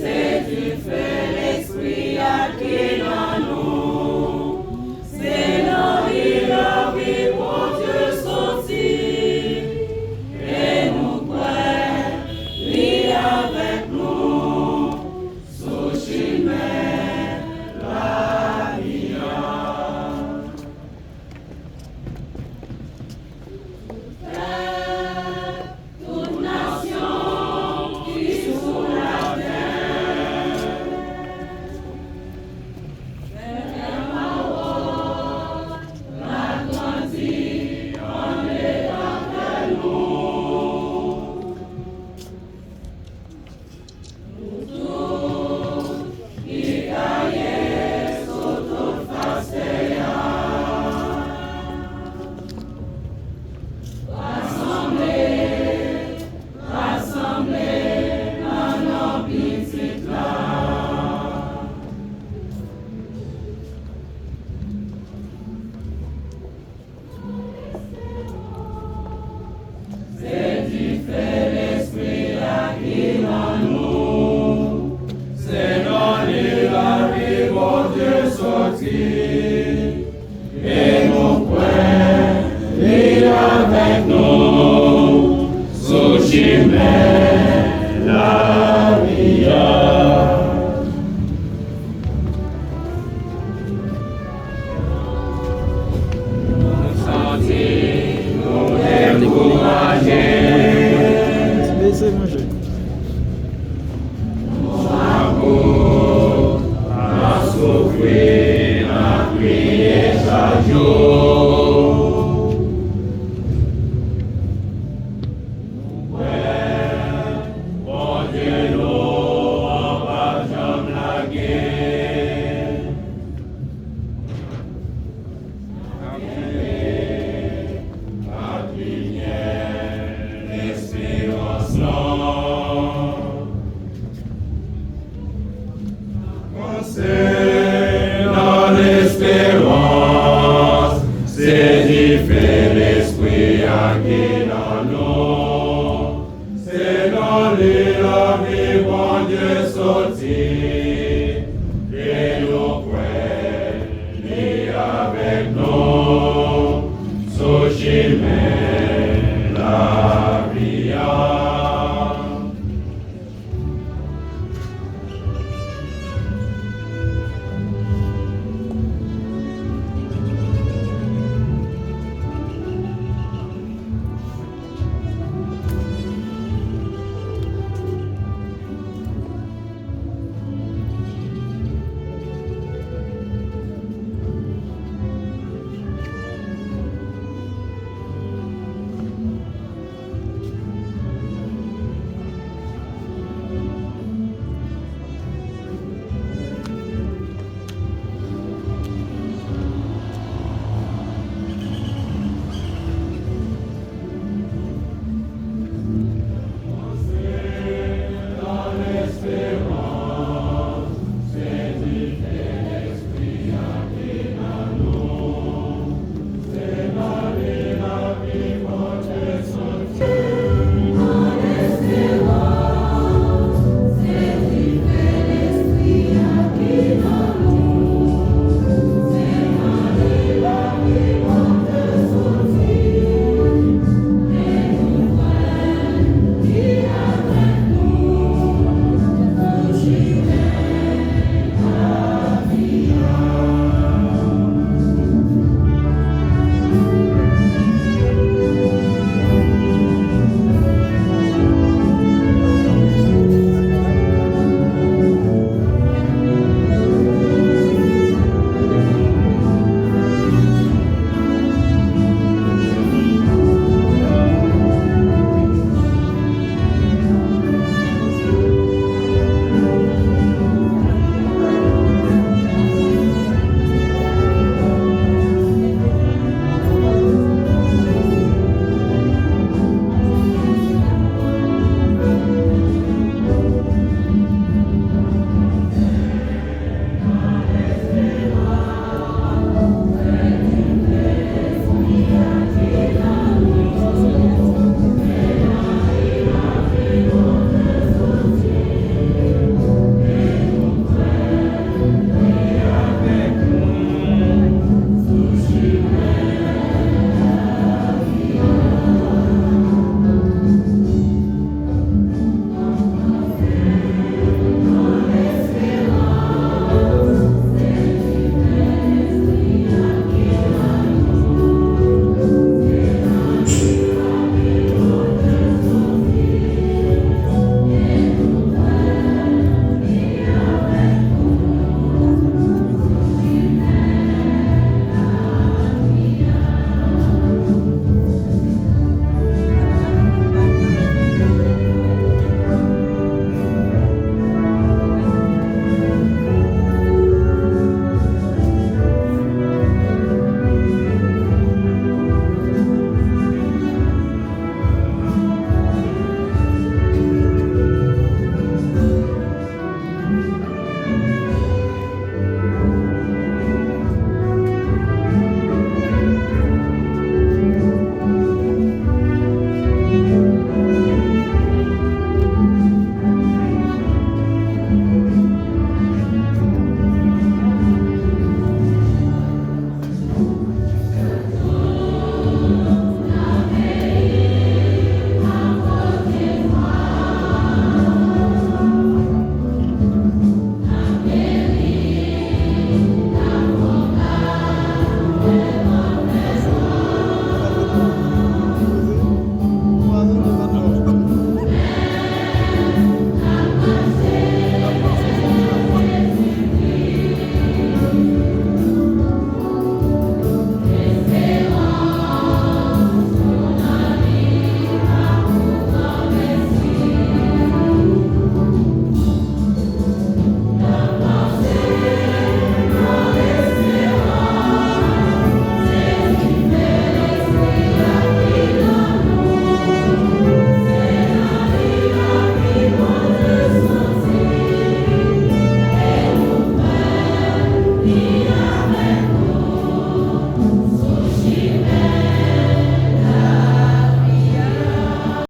C'est du feu l'esprit qui dans nous. C'est dans la vie pour Dieu sorti. Et nous croyons, lui avec nous. Sous chemin, la vie. Toute nation qui sous la terre. La grandit en étant nous. Nous tous, qui gagnons sous toute face. Rassemblés dans nos petites là. C'est du fait l'esprit qui dans nous. C'est dans la vie pour Dieu sorti. Et nous croyons, lui avec nous. Sous chemin, la vie. Nous sentis, nous décourager. Amour, à souffrir, à prier chaque jour. Bon Dieu, nous, on va jamais la guerre. La lumière, l'espérance, c'est dans l'espérance, c'est du fait l'esprit qui dans nous. C'est dans la vie bon Dieu sorti. Et nous croyons, lui avec nous. Sous chemin, la vie. Dans l'espérance.